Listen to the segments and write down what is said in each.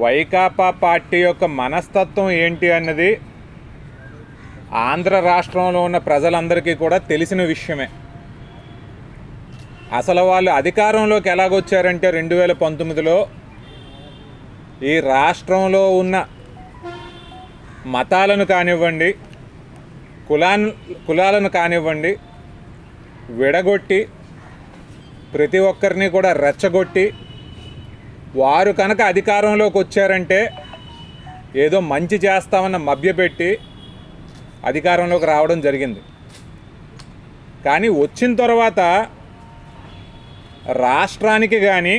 Vaikapa party యొక్క మనస్తత్వం ఏంటి అన్నది ఆంధ్ర రాష్ట్రంలో ఉన్న ప్రజలందరికీ కూడా తెలిసిన విషయమే. అసలు వాళ్ళు అధికారంలోకి ఎలాగొచ్చారంటే 2019లో ఈ రాష్ట్రంలో ఉన్న మతాలను కానివ్వండి, కులాలను కానివ్వండి విడగొట్టి ప్రతి ఒక్కరిని కూడా రెచ్చగొట్టి వారు కనుక అధికారంలోకి వచ్చారంటే ఏదో మంచి చేస్తామన్న మభ్యపెట్టి అధికారంలోకి రావడం జరిగింది. కానీ వచ్చిన తర్వాత రాష్ట్రానికి కానీ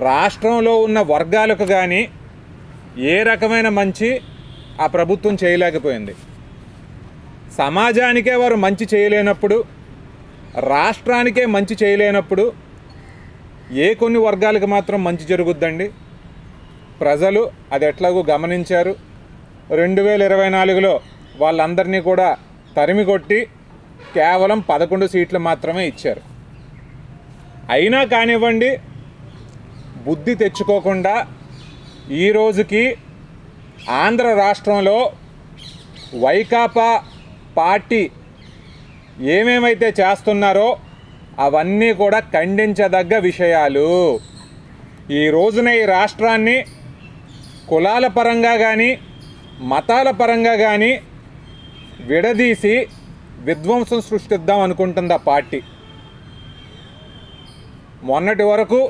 రాష్ట్రంలో ఉన్న వర్గాలకు కానీ ఏ రకమైన మంచి ఆ ప్రభుత్వం చేయలేకపోయింది. సమాజానికే వారు మంచి చేయలేనప్పుడు, రాష్ట్రానికే మంచి చేయలేనప్పుడు కొన్ని వర్గాలకు మాత్రం మంచి జరుగుద్దండి. ప్రజలు అది ఎట్లాగో గమనించారు. 2024లో వాళ్ళందరినీ కూడా తరిమి కొట్టి కేవలం 11 సీట్లు మాత్రమే ఇచ్చారు. అయినా కానివ్వండి, బుద్ధి తెచ్చుకోకుండా ఈ రోజుకి ఆంధ్ర రాష్ట్రంలో వైకాపా పార్టీ ఏమేమైతే చేస్తున్నారో అవన్నీ కూడా ఖండించదగ్గ విషయాలు. ఈ రోజున ఈ రాష్ట్రాన్ని కులాల పరంగా కానీ మతాల పరంగా కానీ విడదీసి విధ్వంసం సృష్టిద్దాం అనుకుంటుంది ఆ పార్టీ. మొన్నటి వరకు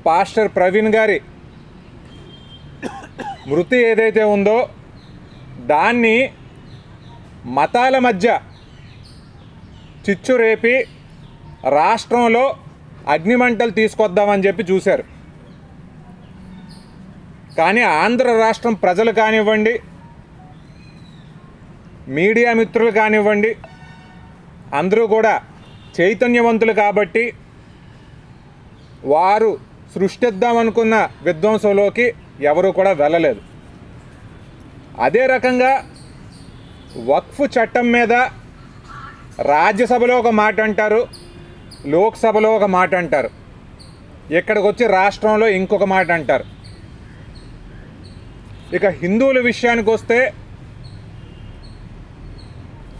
పాస్టర్ ప్రవీణ్ గారి మృతి ఏదైతే ఉందో దాన్ని మతాల మధ్య చిచ్చు రేపి రాష్ట్రంలో అగ్నిమంటలు తీసుకొద్దామని చెప్పి చూశారు. కానీ ఆంధ్ర రాష్ట్రం ప్రజలు కానివ్వండి, మీడియా మిత్రులు కానివ్వండి, అందరూ కూడా చైతన్యవంతులు కాబట్టి వారు సృష్టిద్దామనుకున్న విధ్వంసంలోకి ఎవరు కూడా వెళ్ళలేదు. అదే రకంగా వక్ఫ్ చట్టం మీద రాజ్యసభలో ఒక మాట అంటారు, లోక్సభలో ఒక మాట అంటారు, ఇక్కడికి వచ్చి రాష్ట్రంలో ఇంకొక మాట అంటారు. ఇక హిందువుల విషయానికి వస్తే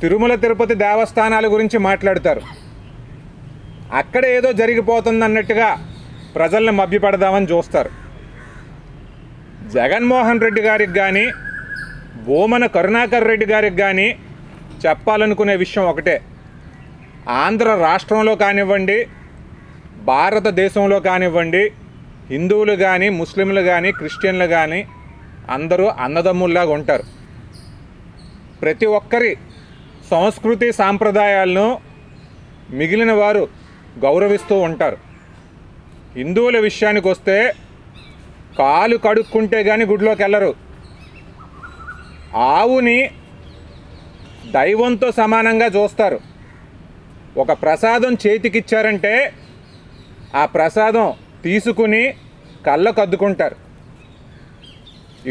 తిరుమల తిరుపతి దేవస్థానాల గురించి మాట్లాడతారు. అక్కడ ఏదో జరిగిపోతుంది అన్నట్టుగా ప్రజల్ని మభ్యపెడదామని చూస్తారు. జగన్మోహన్ రెడ్డి గారికి కానీ భూమన కరుణాకర్ రెడ్డి గారికి కానీ చెప్పాలనుకునే విషయం ఒకటే. ఆంధ్ర రాష్ట్రంలో కానివ్వండి, భారతదేశంలో కానివ్వండి, హిందువులు కానీ ముస్లింలు కానీ క్రిస్టియన్లు కానీ అందరూ అన్నదమ్ముల్లాగా ఉంటారు. ప్రతి ఒక్కరి సంస్కృతి సాంప్రదాయాలను మిగిలిన వారు గౌరవిస్తూ ఉంటారు. హిందువుల విషయానికి వస్తే కాలు కడుక్కుంటే కానీ గుడిలోకి వెళ్ళరు. ఆవుని దైవంతో సమానంగా చూస్తారు. ఒక ప్రసాదం చేతికిచ్చారంటే ఆ ప్రసాదం తీసుకుని కళ్ళకు అద్దుకుంటారు.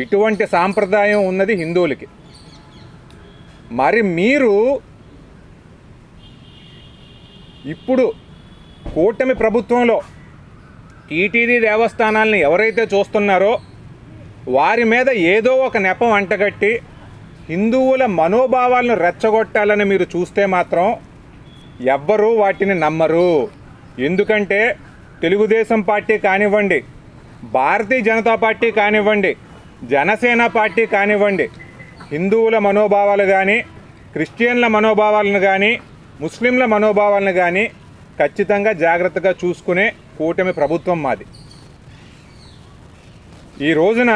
ఇటువంటి సాంప్రదాయం ఉన్నది హిందువులకి. మరి మీరు ఇప్పుడు కూటమి ప్రభుత్వంలో టీటీడీ దేవస్థానాలని ఎవరైతే చూస్తున్నారో వారి మీద ఏదో ఒక నెపం అంటగట్టి హిందువుల మనోభావాలను రెచ్చగొట్టాలని మీరు చూస్తే మాత్రం ఎవ్వరూ వాటిని నమ్మరు. ఎందుకంటే తెలుగుదేశం పార్టీ కానివ్వండి, భారతీయ జనతా పార్టీ కానివ్వండి, జనసేన పార్టీ కానివ్వండి, హిందువుల మనోభావాలు కానీ క్రిస్టియన్ల మనోభావాలను కానీ ముస్లింల మనోభావాలను కానీ ఖచ్చితంగా జాగ్రత్తగా చూసుకునే కూటమి ప్రభుత్వం మాది. ఈ రోజున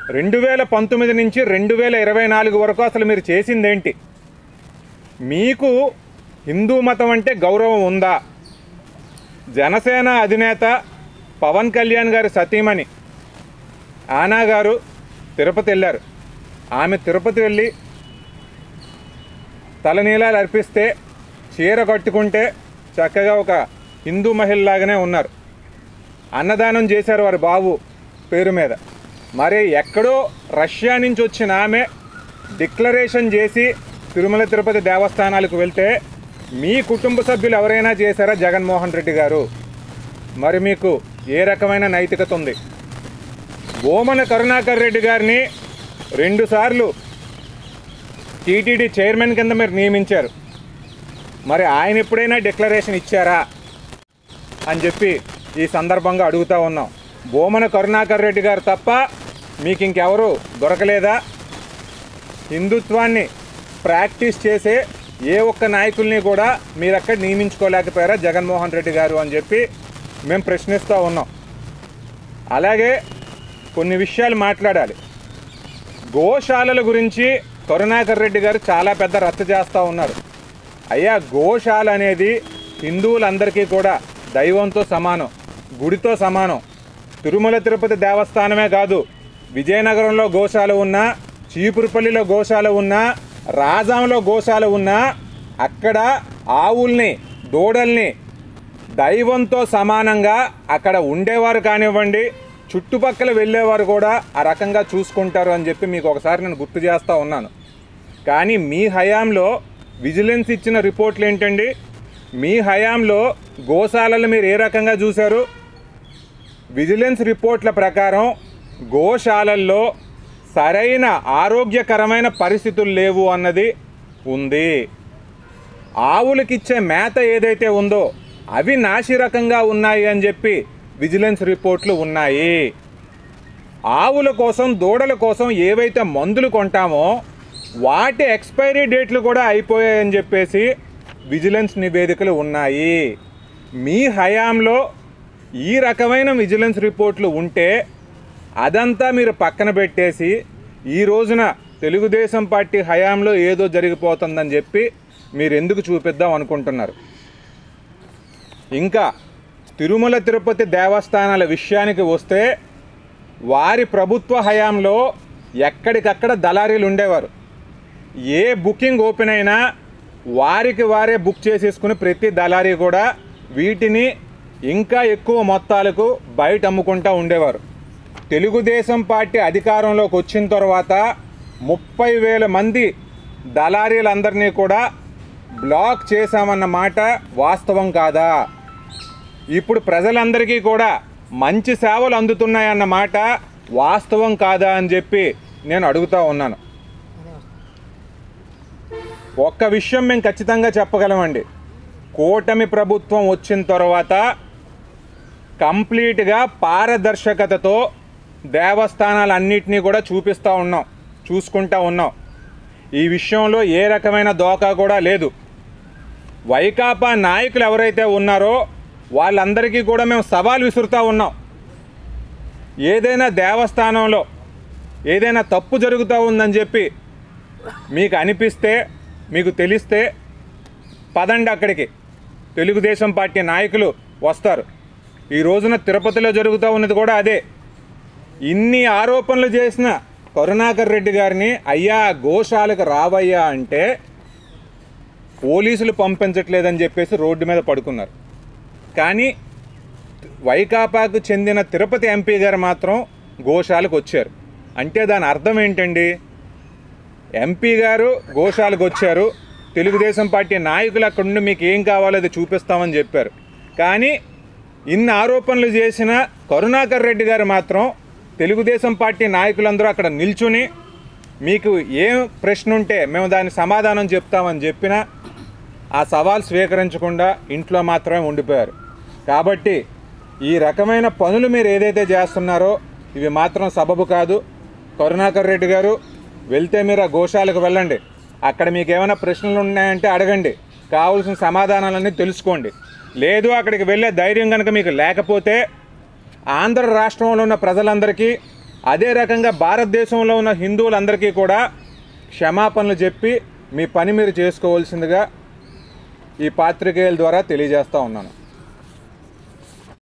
2019 నుంచి 2024 వరకు అసలు మీరు చేసిందేంటి? మీకు హిందూ మతం అంటే గౌరవం ఉందా? జనసేన అధినేత పవన్ కళ్యాణ్ గారి సతీమణి ఆనా గారు తిరుపతి వెళ్ళారు. ఆమె తిరుపతి వెళ్ళి తలనీలాలు అర్పిస్తే చీర కట్టుకుంటే చక్కగా ఒక హిందూ మహిళలాగానే ఉన్నారు. అన్నదానం చేశారు వారి బాబు పేరు మీద. మరి ఎక్కడో రష్యా నుంచి వచ్చిన ఆమె డిక్లరేషన్ చేసి తిరుమల తిరుపతి దేవస్థానాలకు వెళ్తే మీ కుటుంబ సభ్యులు ఎవరైనా చేశారా జగన్మోహన్ రెడ్డి గారు? మరి మీకు ఏ రకమైన నైతికత ఉంది? భూమన కరుణాకర్ రెడ్డి గారిని 2 సార్లు టీటీడీ చైర్మన్ కింద మీరు నియమించారు. మరి ఆయన ఎప్పుడైనా డిక్లరేషన్ ఇచ్చారా అని చెప్పి ఈ సందర్భంగా అడుగుతూ ఉన్నాం. భూమన కరుణాకర్ రెడ్డి గారు తప్ప మీకు ఇంకెవరు దొరకలేదా? హిందుత్వాన్ని ప్రాక్టీస్ చేసే ఏ ఒక్క నాయకుల్ని కూడా మీరు అక్కడ నియమించుకోలేకపోయారా జగన్మోహన్ రెడ్డి గారు అని చెప్పి మేము ప్రశ్నిస్తూ ఉన్నాం. అలాగే కొన్ని విషయాలు మాట్లాడాలి. గోశాలల గురించి కరుణాకర్ రెడ్డి గారు చాలా పెద్ద రచ్చ చేస్తూ ఉన్నారు. అయ్యా, గోశాల అనేది హిందువులందరికీ కూడా దైవంతో సమానం, గుడితో సమానం. తిరుమల తిరుపతి దేవస్థానమే కాదు, విజయనగరంలో గోశాల ఉన్నా, చీపురుపల్లిలో గోశాల ఉన్నా, రాజాంలో గోశాల ఉన్నా, అక్కడ ఆవుల్ని దూడల్ని దైవంతో సమానంగా అక్కడ ఉండేవారు కానివ్వండి, చుట్టుపక్కల వెళ్ళేవారు కూడా ఆ రకంగా చూసుకుంటారు అని చెప్పి మీకు ఒకసారి నేను గుర్తు చేస్తూ ఉన్నాను. కానీ మీ హయాంలో విజిలెన్స్ ఇచ్చిన రిపోర్ట్లు ఏంటండి? మీ హయాంలో గోశాలలు మీరు ఏ రకంగా చూశారు? విజిలెన్స్ రిపోర్ట్ల ప్రకారం గోశాలల్లో సరైన ఆరోగ్యకరమైన పరిస్థితులు లేవు అన్నది ఉంది. ఆవులకిచ్చే మేత ఏదైతే ఉందో అవి నాసిరకంగా ఉన్నాయి అని చెప్పి విజిలెన్స్ రిపోర్ట్లు ఉన్నాయి. ఆవుల కోసం, దూడల కోసం ఏవైతే మందులు కొంటామో వాటి ఎక్స్పైరీ డేట్లు కూడా అయిపోయాయని చెప్పేసి విజిలెన్స్ నివేదికలు ఉన్నాయి. మీ హయాంలో ఈ రకమైన విజిలెన్స్ రిపోర్ట్లు ఉంటే అదంతా మీరు పక్కన పెట్టేసి ఈ రోజున తెలుగుదేశం పార్టీ హయాంలో ఏదో జరిగిపోతుందని చెప్పి మీరు ఎందుకు చూపిద్దాం అనుకుంటున్నారు? ఇంకా తిరుమల తిరుపతి దేవస్థానాల విషయానికి వస్తే వారి ప్రభుత్వ హయాంలో ఎక్కడికక్కడ దళారీలు ఉండేవారు. ఏ బుకింగ్ ఓపెన్ అయినా వారికి వారే బుక్ చేసేసుకుని ప్రతి దళారీ కూడా వీటిని ఇంకా ఎక్కువ మొత్తాలకు బయట అమ్ముకుంటూ ఉండేవారు. తెలుగుదేశం పార్టీ అధికారంలోకి వచ్చిన తర్వాత 30,000 మంది దళారీలందరినీ కూడా బ్లాక్ చేశామన్న మాట వాస్తవం కాదా? ఇప్పుడు ప్రజలందరికీ కూడా మంచి సేవలు అందుతున్నాయన్న మాట వాస్తవం కాదా అని చెప్పి నేను అడుగుతూ ఉన్నాను. ఒక్క విషయం మేము ఖచ్చితంగా చెప్పగలమండి. కూటమి ప్రభుత్వం వచ్చిన తర్వాత కంప్లీట్గా పారదర్శకతతో దేవస్థానాలన్నింటినీ కూడా చూసుకుంటూ ఉన్నాం. ఈ విషయంలో ఏ రకమైన దోకా కూడా లేదు. వైకాపా నాయకులు ఎవరైతే ఉన్నారో వాళ్ళందరికీ కూడా మేము సవాల్ విసురుతూ ఉన్నాం. ఏదైనా దేవస్థానంలో ఏదైనా తప్పు జరుగుతూ ఉందని చెప్పి మీకు అనిపిస్తే, మీకు తెలిస్తే పదండి అక్కడికి. తెలుగుదేశం పార్టీ నాయకులు వస్తారు. ఈ రోజున తిరుపతిలో జరుగుతూ ఉన్నది కూడా అదే. ఇన్ని ఆరోపణలు చేసిన కరుణాకర్ రెడ్డి గారిని అయ్యా గోశాలకు రావయ్యా అంటే పోలీసులు పంపించట్లేదని చెప్పేసి రోడ్డు మీద పడుకున్నారు. కానీ వైకాపాకు చెందిన తిరుపతి ఎంపీ గారు మాత్రం గోశాలకు వచ్చారు. అంటే దాని అర్థం ఏంటండి? ఎంపీ గారు గోశాలకు వచ్చారు, తెలుగుదేశం పార్టీ నాయకులు అక్కడ నుండి మీకు ఏం కావాలో అది చూపిస్తామని చెప్పారు. కానీ ఇన్ని ఆరోపణలు చేసిన కరుణాకర్ రెడ్డి గారు మాత్రం తెలుగుదేశం పార్టీ నాయకులందరూ అక్కడ నిల్చుని మీకు ఏం ప్రశ్న ఉంటే మేము దాని సమాధానం చెప్తామని చెప్పినా ఆ సవాల్ స్వీకరించకుండా ఇంట్లో మాత్రమే ఉండిపోయారు. కాబట్టి ఈ రకమైన పనులు మీరు ఏదైతే చేస్తున్నారో ఇవి మాత్రం సబబు కాదు. కరుణాకర్ రెడ్డి గారు వెళ్తే మీరు ఆ గోశాలకు వెళ్ళండి. అక్కడ మీకు ఏమైనా ప్రశ్నలు ఉన్నాయంటే అడగండి, కావాల్సిన సమాధానాలన్నీ తెలుసుకోండి. లేదు అక్కడికి వెళ్ళే ధైర్యం కనుక మీకు లేకపోతే ఆంధ్ర రాష్ట్రంలో ఉన్న ప్రజలందరికీ, అదే రకంగా భారతదేశంలో ఉన్న హిందువులందరికీ కూడా క్షమాపణలు చెప్పి మీ పని మీరు చేసుకోవాల్సిందిగా ఈ పాత్రికేయుల ద్వారా తెలియజేస్తూ ఉన్నాను.